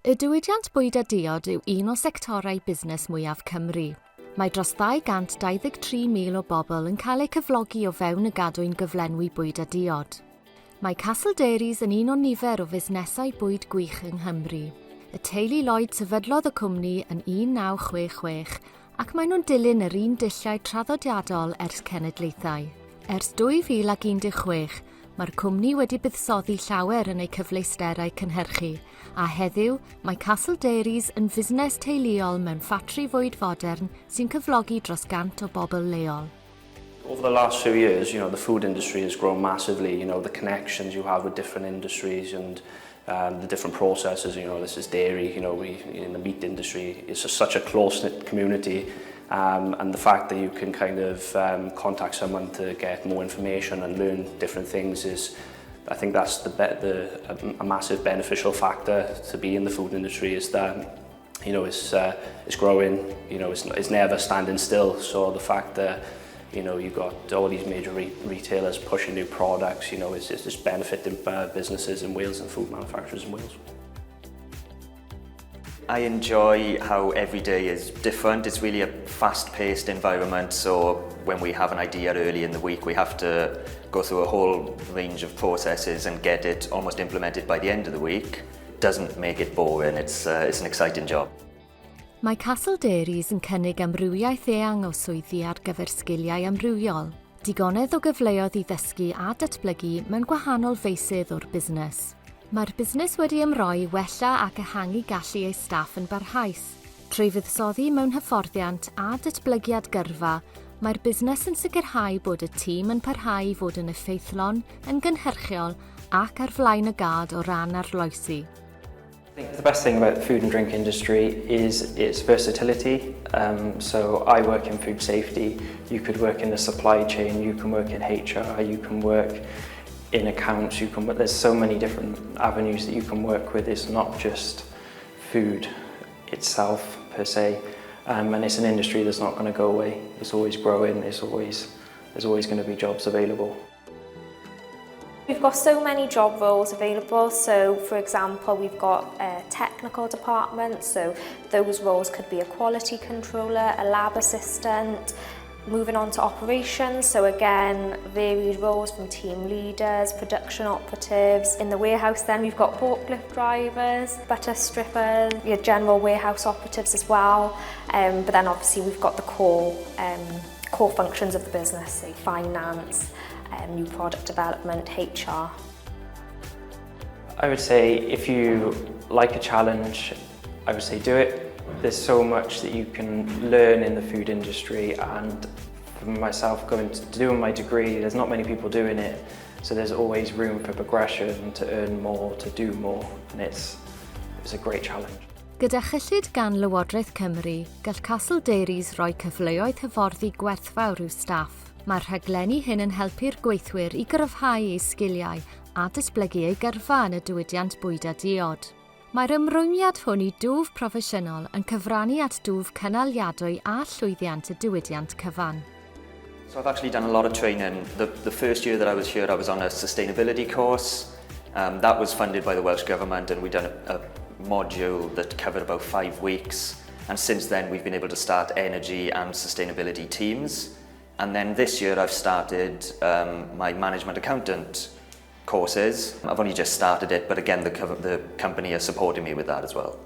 Y diwydiant bwyd a diod yw un o sectorau busnes mwyaf Cymru. Mae dros 223,000 o bobl yn cael eu cyflogi o fewn y gadwyn gyflenwi bwyd a diod. Mae Castle Dairies yn un o nifer o fusnesau bwyd gwych yng Nghymru. Y teulu Lloyd sefydlodd y cwmni yn 1966 ac maen nhw'n dilyn yr un dulliau traddodiadol ers cenedlaethau. Ers 2016, mae'r cwmni wedi buddsoddi llawer yn ei cyfleusterau cynhyrchu, a heddiw mae Castle Dairies yn fusnes teuluol mewn ffatri fwyd fodern sy'n cyflogi dros 100 o bobl leol. Over the last few years, the food industry has grown massively. The connections you have with different industries and the different processes. This is dairy. In the meat industry, it's just such a close-knit community. And the fact that you can kind of contact someone to get more information and learn different things I think that's a massive beneficial factor to be in the food industry, is that it's growing, it's never standing still. So the fact that you've got all these major retailers pushing new products, it's just benefiting businesses in Wales and food manufacturers in Wales. I enjoy how every day is different. It's really a fast-paced environment, so when we have an idea early in the week, we have to go through a whole range of processes and get it almost implemented by the end of the week. Doesn't make it boring. It's an exciting job. Mae Castle Dairies yn cynnig amrywiaeth eang o swyddi ar gyfer sgiliau amrywiol, digonedd o gyfleoedd i ddysgu a datblygu mewn gwahanol feysydd o'r busnes. Mae'r busnes wedi ymroi wella ac ehangu gallu ei staff yn barhaus. Trwy fuddsoddi mewn hyfforddiant a datblygiad gyrfa, mae'r busnes yn sicrhau bod y tîm yn parhau i fod yn effeithlon, yn gynhyrchiol ac ar flaen y gad o ran arloesi. I think the best thing about the food and drink industry is its versatility. So I work in food safety, you could work in the supply chain, you can work in HR, you can work in accounts, there's so many different avenues that you can work with. It's not just food itself per se, and it's an industry that's not going to go away. It's always growing, there's always going to be jobs available. We've got so many job roles available, so for example we've got a technical department, so those roles could be a quality controller, a lab assistant. Moving on to operations, so again varied roles from team leaders, production operatives. In the warehouse then we've got forklift drivers, butter strippers, your general warehouse operatives as well, but then obviously we've got the core functions of the business, say finance, new product development, HR. I would say if you like a challenge, I would say do it. There's so much that you can learn in the food industry, and for myself doing my degree, there's not many people doing it, so there's always room for progression, to earn more, to do more, and it's a great challenge. Gyda chyllid gan Lywodraeth Cymru, gall Castle Dairies roi cyfleoedd hyfforddi gwerthfawr i'w staff. Mae'r rhaglenni hyn yn helpu'r gweithwyr i gryfhau eu sgiliau a datblygu eu gyrfa yn y diwydiant bwyd a diod. Mae'r ymrwymiad hwn i dwf proffesiynol yn cyfrannu at dwf cynaliadwy a llwyddiant y diwydiant cyfan. So I've actually done a lot of training. The first year that I was here, I was on a sustainability course. That was funded by the Welsh Government, and we'd done a module that covered about 5 weeks. And since then, we've been able to start energy and sustainability teams. And then this year, I've started my management accountant courses. I've only just started it, but again, the company is supporting me with that as well.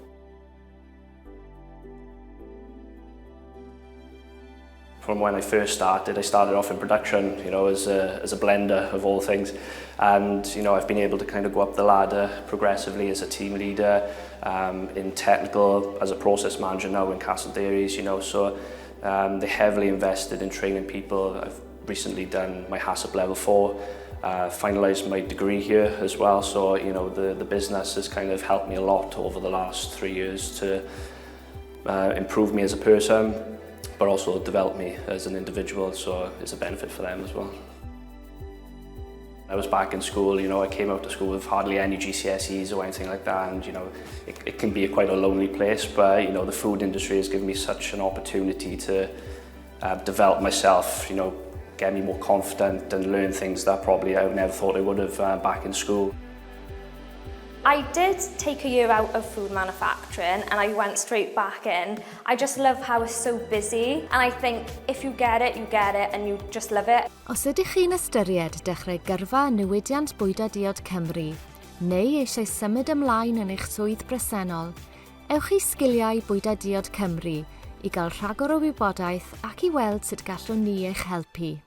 From when I first started, I started off in production, as a blender of all things, and I've been able to kind of go up the ladder progressively as a team leader, in technical, as a process manager now in Castle Dairies, so they heavily invested in training people. I've recently done my HACCP level 4. Finalised my degree here as well, so the business has kind of helped me a lot over the last 3 years to improve me as a person, but also develop me as an individual, so it's a benefit for them as well. I was back in school, I came out of school with hardly any GCSEs or anything like that, and it can be quite a lonely place, but the food industry has given me such an opportunity to develop myself, get me more confident and learn things that probably I never thought I would have back in school. I did take a year out of food manufacturing and I went straight back in. I just love how it's so busy and I think if you get it and you just love it. Os ydych chi'n ystyried dechrau gyrfa newidiant bwyd a diod Cymru, neu eisiau symud ymlaen yn eich swydd bresennol, ewch i sgiliau bwyd a diod Cymru i gael rhagor o wybodaeth ac i weld sut gallwn ni eich helpu.